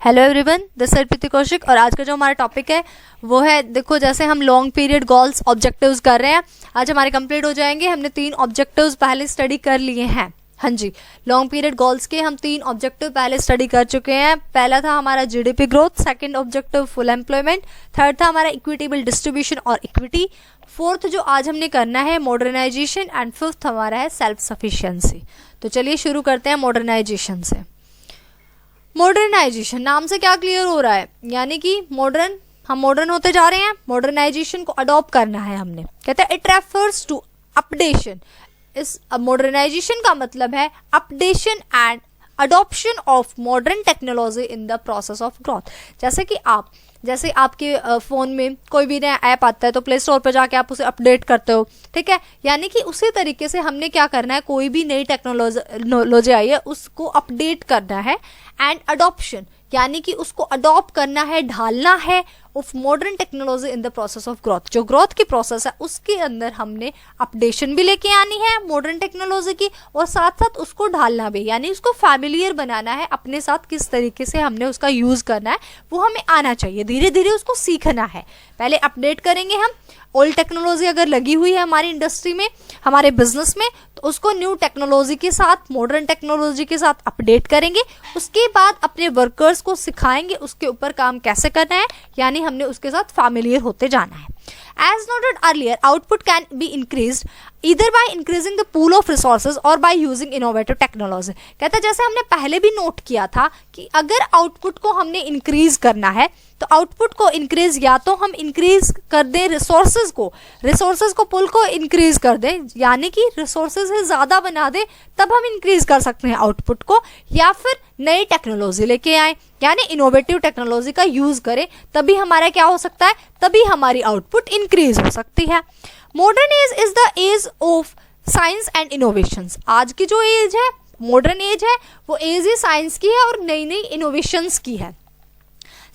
Hello everyone, this is प्रीति कौशिक और आज का जो हमारा टॉपिक है वो है, देखो जैसे हम लॉन्ग पीरियड गोल्स ऑब्जेक्टिव्स कर रहे हैं, आज हमारे कंप्लीट हो जाएंगे। हमने 3 ऑब्जेक्टिव्स पहले स्टडी कर लिए हैं। हाँ जी, लॉन्ग पीरियड गोल्स के हम 3 ऑब्जेक्टिव पहले स्टडी कर चुके हैं। पहला था हमारा GDP growth, second objective full employment, third था हमारा इक्विटेबल डिस्ट्रीब्यूशन और इक्विटी, फोर्थ जो आज हमने करना है मॉडर्नाइजेशन एंड फिफ्थ हमारा है सेल्फ सफिशिएंसी। तो चलिए शुरू करते हैं मॉडर्नाइजेशन से। मॉडर्नाइजेशन नाम से क्या क्लियर हो रहा है, यानी कि हम मॉडर्न होते जा रहे हैं, मॉडर्नाइजेशन को अडॉप्ट करना है हमने। कहते हैं इट रेफर्स टू अपडेशन। इस मॉडर्नाइजेशन का मतलब है updation and adoption of modern technology in the process of growth. जैसे आपके फ़ोन में कोई भी नया ऐप आता है तो प्ले स्टोर पर जाके आप उसे अपडेट करते हो, ठीक है। यानी कि उसी तरीके से हमने क्या करना है, कोई भी नई टेक्नोलॉजी आई है उसको अपडेट करना है। एंड अडॉप्शन यानी कि उसको अडॉप्ट करना है, ढालना है of modern technology in the process of growth. जो ग्रोथ की प्रोसेस है उसके अंदर हमने अपडेशन भी लेके आनी है मॉडर्न टेक्नोलॉजी की, और साथ साथ उसको ढालना भी, यानी उसको फैमिलियर बनाना है अपने साथ। किस तरीके से हमने उसका यूज़ करना है वो हमें आना चाहिए, धीरे धीरे उसको सीखना है। पहले अपडेट करेंगे हम, ओल्ड टेक्नोलॉजी अगर लगी हुई है हमारी इंडस्ट्री में, हमारे बिजनेस में, तो उसको न्यू टेक्नोलॉजी के साथ, मॉडर्न टेक्नोलॉजी के साथ अपडेट करेंगे। उसके बाद अपने वर्कर्स को सिखाएंगे उसके ऊपर काम कैसे करना है, यानी हमने उसके साथ फैमिलियर होते जाना है। As noted earlier, output can be increased either by increasing the pool of resources or by using innovative technology। कहता है जैसे हमने पहले भी नोट किया था कि अगर आउटपुट को हमने इंक्रीज करना है तो आउटपुट को इंक्रीज या तो हम इंक्रीज कर दें रिसोर्सेज को पुल को इंक्रीज कर दें, यानी कि रिसोर्सेज से ज़्यादा बना दें, तब हम इंक्रीज कर सकते हैं आउटपुट को, या फिर नई टेक्नोलॉजी लेके आए, यानी इनोवेटिव टेक्नोलॉजी का यूज़ करें, तभी हमारा क्या हो सकता है, तभी हमारी आउटपुट इंक्रीज हो सकती है। Modern age is the age of science and innovations. आज की जो एज है, मॉडर्न एज है, वो एज ही साइंस की है और नई नई इनोवेशंस की है।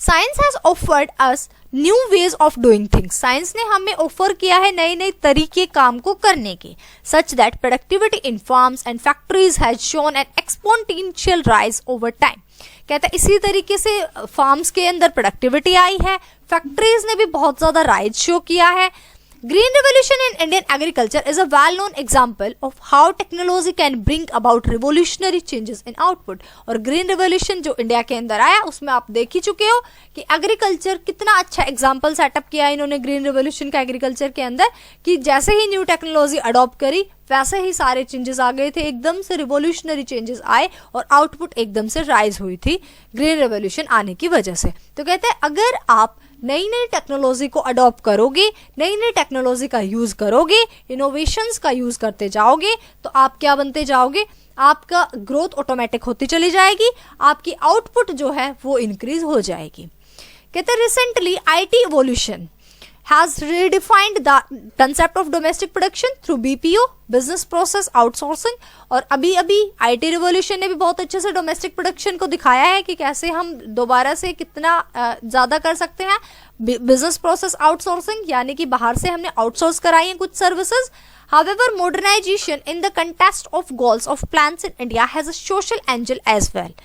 Science has offered us new ways of doing things. Science ने हमें ऑफर किया है नए नए तरीके काम को करने के, such that productivity in farms and factories has shown N exponential rise over time. कहता है इसी तरीके से फार्म्स के अंदर प्रोडक्टिविटी आई है, फैक्ट्रीज ने भी बहुत ज़्यादा राइज शो किया है। Green revolution in Indian agriculture is a well-known example of how technology can bring about revolutionary changes in output। और ग्रीन रेवोल्यूशन जो इंडिया के अंदर आया उसमें आप देख ही चुके हो कि एग्रीकल्चर कितना अच्छा एग्जाम्पल सेटअप किया इन्होंने ग्रीन रेवोल्यूशन का एग्रीकल्चर के अंदर, कि जैसे ही न्यू टेक्नोलॉजी अडॉप्ट करी वैसे ही सारे चेंजेस आ गए थे, एकदम से रिवोल्यूशनरी चेंजेस आए और आउटपुट एकदम से राइज हुई थी ग्रीन रेवोल्यूशन आने की वजह से। तो कहते हैं अगर आप नई नई टेक्नोलॉजी को अडॉप्ट करोगे, नई नई टेक्नोलॉजी का यूज़ करोगे, इनोवेशंस का यूज़ करते जाओगे, तो आप क्या बनते जाओगे, आपका ग्रोथ ऑटोमेटिक होती चली जाएगी, आपकी आउटपुट जो है वो इंक्रीज हो जाएगी। कहते हैं recently IT evolution has redefined the concept of domestic production through BPO, business process outsourcing। और अभी IT रिवोल्यूशन ने भी बहुत अच्छे से डोमेस्टिक प्रोडक्शन को दिखाया है कि कैसे हम दोबारा से कितना ज़्यादा कर सकते हैं। बिजनेस प्रोसेस आउटसोर्सिंग यानी कि बाहर से हमने आउटसोर्स कराई हैं कुछ services. However, modernization in the context of goals of plans in India has a social angle as well।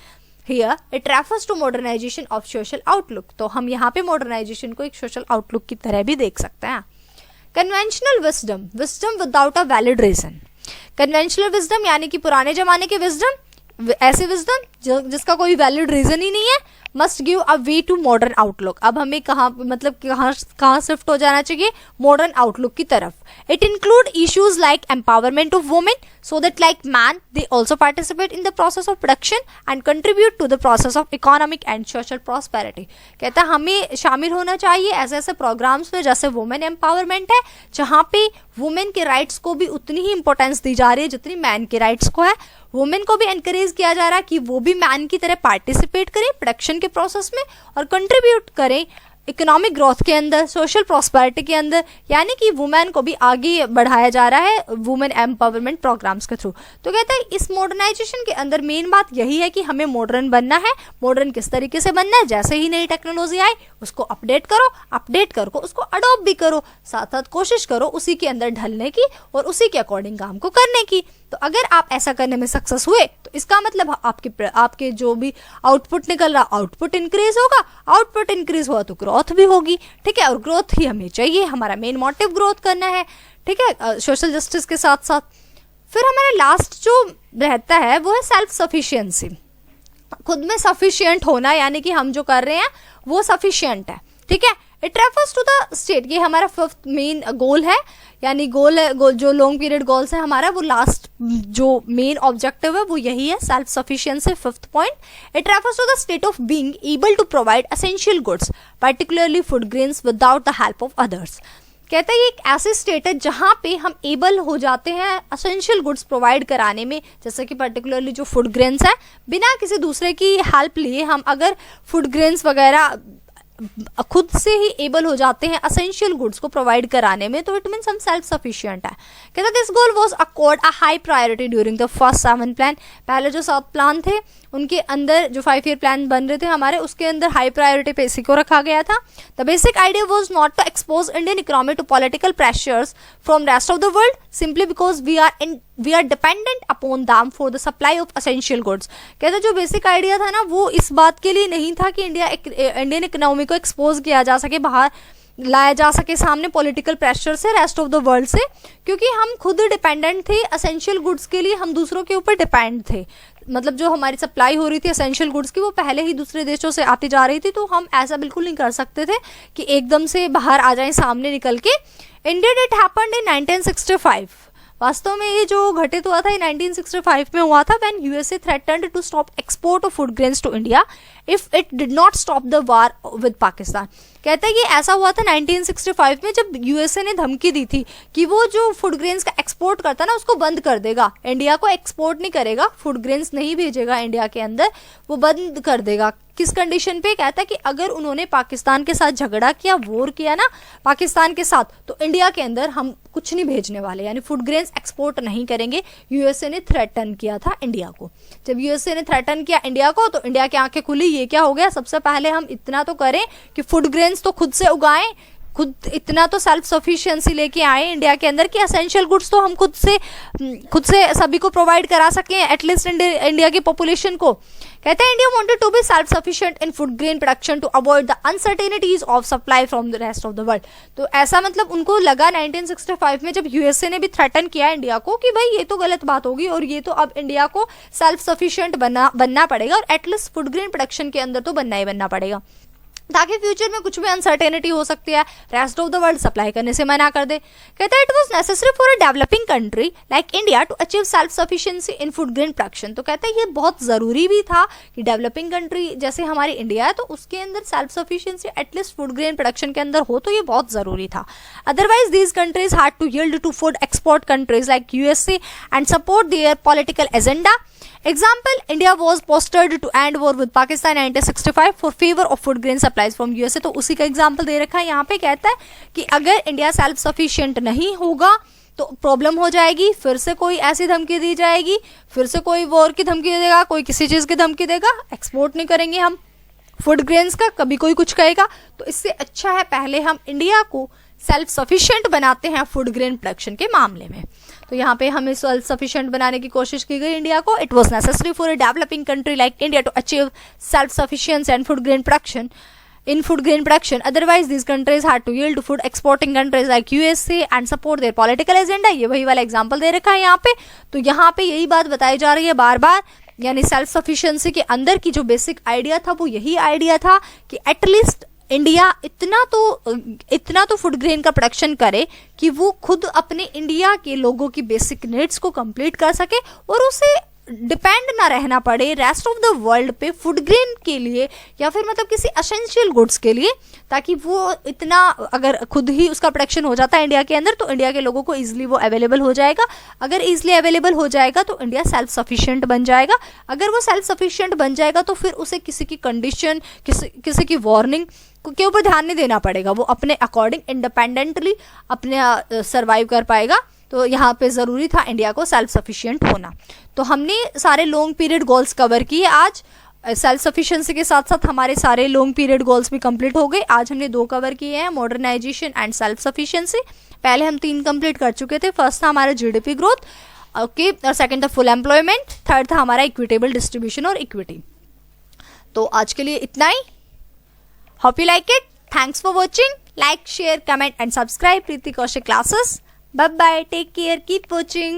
Here it refers to modernization of social outlook। तो हम यहाँ पे modernization को एक social outlook की तरह भी देख सकते हैं। Conventional wisdom without a valid reason। Conventional wisdom यानी कि पुराने जमाने के wisdom, ऐसे wisdom जिसका कोई valid reason ही नहीं है, must give a way to modern outlook. अब हमें कहाँ शिफ्ट हो जाना चाहिए, मॉडर्न आउटलुक की तरफ। It include issues like empowerment of women so that like man they also participate in the process of production and contribute to the process of economic and social prosperity. कहता है हमें शामिल होना चाहिए ऐसे ऐसे प्रोग्राम्स में जैसे वुमेन एम्पावरमेंट है, जहाँ पे वुमेन के राइट्स को भी उतनी ही इंपॉर्टेंस दी जा रही है जितनी मैन के राइट्स को है। वुमेन को भी एनकरेज किया जा रहा है कि वो भी मैन की तरह पार्टिसिपेट करें प्रोडक्शन के प्रोसेस में और कंट्रीब्यूट करें इकोनॉमिक ग्रोथ के अंदर, सोशल प्रॉस्पेरिटी के अंदर, यानी कि वुमेन को भी आगे बढ़ाया जा रहा है वुमेन एम्पावरमेंट प्रोग्राम्स के थ्रू। तो कहता है इस मॉडर्नाइजेशन के अंदर मेन बात यही है कि हमें मॉडर्न बनना है। मॉडर्न किस तरीके से बनना है, जैसे ही नई टेक्नोलॉजी आए उसको अपडेट करो, अपडेट करके उसको अडॉप्ट भी करो, साथ साथ कोशिश करो उसी के अंदर ढलने की और उसी के अकॉर्डिंग काम को करने की। तो अगर आप ऐसा करने में सक्सेस हुए तो इसका मतलब आपके जो भी आउटपुट निकल रहा, आउटपुट इंक्रीज होगा, आउटपुट इंक्रीज हुआ तो ग्रोथ भी होगी, ठीक है। और ग्रोथ ही हमें चाहिए, हमारा मेन मोटिव ग्रोथ करना है, ठीक है, सोशल जस्टिस के साथ साथ। फिर हमारा लास्ट जो रहता है वो है सेल्फ सफिशिएंसी, खुद में सफिशिएंट होना, यानी कि हम जो कर रहे हैं वो सफिशिएंट है, ठीक है। It refers to the state, ये हमारा फिफ्थ मेन गोल है, यानी गोल जो लॉन्ग पीरियड गोल्स है हमारा, वो लास्ट जो मेन ऑब्जेक्टिव है वो यही है, self sufficiency, fifth point. It refers to the state of being able to provide essential goods particularly food grains without the help of others. कहता है ये एक ऐसी स्टेट है जहाँ पे हम एबल हो जाते हैं एसेंशियल गुड्स प्रोवाइड कराने में, जैसे कि पर्टिकुलरली जो फूड ग्रेन्स है, बिना किसी दूसरे की हेल्प लिए हम अगर फूड ग्रेन्स वगैरह खुद से ही एबल हो जाते हैं एसेंशियल गुड्स को प्रोवाइड कराने में, तो इट मीन्स हम सेल्फ सफिशिएंट है। कहता this goal was accord a high priority during the first 7 plan. पहले जो 7 प्लान थे उनके अंदर जो 5 ईयर प्लान बन रहे थे हमारे, उसके अंदर हाई प्रायोरिटी पे इसी को रखा गया था। The basic idea was not to expose Indian economy to political pressures from rest of the world simply because we are dependent upon them for the supply of essential goods. कहते जो basic idea था ना वो इस बात के लिए नहीं था कि इंडियन इकोनॉमी को एक्सपोज किया जा सके, बाहर लाया जा सके सामने पॉलिटिकल प्रेशर से, रेस्ट ऑफ द वर्ल्ड से, क्योंकि हम खुद डिपेंडेंट थे एसेंशियल गुड्स के लिए, हम दूसरों के ऊपर डिपेंड थे। मतलब जो हमारी सप्लाई हो रही थी एसेंशियल गुड्स की वो पहले ही दूसरे देशों से आती जा रही थी, तो हम ऐसा बिल्कुल नहीं कर सकते थे कि एकदम से बाहर आ जाएं सामने निकल के। Indian it happened in 1965। वास्तव में ये जो घटित हुआ था ये 1965 में हुआ था, when USA threatened to stop export of food grains to India if it did not stop the war with Pakistan. कहते हैं कि ऐसा हुआ था 1965 में जब यूएसए ने धमकी दी थी कि वो जो फूड ग्रेन्स का एक्सपोर्ट करता ना उसको बंद कर देगा, इंडिया को एक्सपोर्ट नहीं करेगा, फूड ग्रेन्स नहीं भेजेगा इंडिया के अंदर, वो बंद कर देगा। किस कंडीशन पे? कहता है कि अगर उन्होंने पाकिस्तान के साथ झगड़ा किया, वॉर किया ना पाकिस्तान के साथ, तो इंडिया के अंदर हम कुछ नहीं भेजने वाले, यानी फूड ग्रेन्स एक्सपोर्ट नहीं करेंगे। यूएसए ने थ्रेटन किया था इंडिया को। जब यूएसए ने थ्रेटन किया इंडिया को तो इंडिया की आंखें खुली, ये क्या हो गया, सबसे पहले हम इतना तो करें कि फूड ग्रेन्स तो खुद से उगाएं, खुद इतना तो सेल्फ सफिशिएंसी लेके आए इंडिया के अंदर कि एसेंशियल गुड्स तो हम खुद से सभी को प्रोवाइड करा सकें, एटलीस्ट इंडिया की पॉपुलेशन को। कहते हैं India wanted to be self sufficient in food grain production to avoid the uncertainties of supply from the rest of the world. तो ऐसा मतलब उनको लगा 1965 में जब यूएसए ने भी थ्रेटन किया इंडिया को कि भाई ये तो गलत बात होगी और ये तो अब इंडिया को सेल्फ सफिशिएंट बनना पड़ेगा और एटलीस्ट फूड ग्रेन प्रोडक्शन के अंदर तो बनना ही बनना पड़ेगा, ताकि फ्यूचर में कुछ भी अनसर्टेनिटी हो सकती है, rest of the world supply करने से मना कर दे। कहते हैं it was necessary for a developing country like India to achieve self sufficiency in food grain production. तो कहते हैं ये बहुत ज़रूरी भी था कि डेवलपिंग कंट्री जैसे हमारी इंडिया है तो उसके अंदर self sufficiency at least food grain production के अंदर हो, तो ये बहुत ज़रूरी था। Otherwise these countries had to yield to food export countries like USA and support their political agenda. Example, India was postured to end war with Pakistan in 1965 for favor of food grain supplies from USA। तो उसी का example दे रखा है यहाँ पे। कहता है कि अगर इंडिया सेल्फ सफिशिएंट नहीं होगा तो प्रॉब्लम हो जाएगी, फिर से कोई ऐसी धमकी दी जाएगी, फिर से कोई वॉर की धमकी देगा, कोई किसी चीज़ की धमकी देगा, एक्सपोर्ट नहीं करेंगे हम फूड ग्रेन्स का, कभी कोई कुछ कहेगा। तो इससे अच्छा है पहले हम इंडिया को सेल्फ सफिशिएंट बनाते हैं फूड ग्रेन प्रोडक्शन के मामले में। तो यहाँ पे हमें सेल्फ सफिशिएंट बनाने की कोशिश की गई इंडिया को। It was necessary for a developing country like India to achieve self sufficiency and food grain production in food grain production. Otherwise these countries had to yield to food exporting countries like USA and support their political agenda। ये वही वाला example दे रखा है यहाँ पे। तो यहाँ पे यही बात बताई जा रही है बार बार, यानी सेल्फ सफिशिएंसी के अंदर की जो बेसिक आइडिया था वो यही आइडिया था कि एटलीस्ट इंडिया इतना तो फूड ग्रेन का प्रोडक्शन करे कि वो खुद अपने इंडिया के लोगों की बेसिक नीड्स को कंप्लीट कर सके और उसे डिपेंड ना रहना पड़े रेस्ट ऑफ द वर्ल्ड पे फूड ग्रेन के लिए या फिर मतलब किसी असेंशियल गुड्स के लिए, ताकि वो इतना अगर खुद ही उसका प्रोडक्शन हो जाता है इंडिया के अंदर तो इंडिया के लोगों को ईजिली वो अवेलेबल हो जाएगा। अगर ईजिली अवेलेबल हो जाएगा तो इंडिया सेल्फ सफिशिएंट बन जाएगा। अगर वो सेल्फ सफिशिएंट बन जाएगा तो फिर उसे किसी की कंडीशन, किसी की वार्निंग के ऊपर ध्यान नहीं देना पड़ेगा, वो अपने अकॉर्डिंग इंडिपेंडेंटली अपने सर्वाइव कर पाएगा। तो यहाँ पे ज़रूरी था इंडिया को सेल्फ सफिशिएंट होना। तो हमने सारे लॉन्ग पीरियड गोल्स कवर किए आज। सेल्फ सफिशिएंसी के साथ साथ हमारे सारे लॉन्ग पीरियड गोल्स भी कंप्लीट हो गए। आज हमने 2 कवर किए हैं, मॉडर्नाइजेशन एंड सेल्फ सफिशिएंसी। पहले हम 3 कंप्लीट कर चुके थे। फर्स्ट था हमारा जीडीपी ग्रोथ, ओके, और सेकंड था फुल एम्प्लॉयमेंट, थर्ड था हमारा इक्विटेबल डिस्ट्रीब्यूशन और इक्विटी। तो आज के लिए इतना ही। Hope you like it. Thanks for watching. Like, share, comment and subscribe Preeti Kaushik classes. Bye bye, take care, keep watching.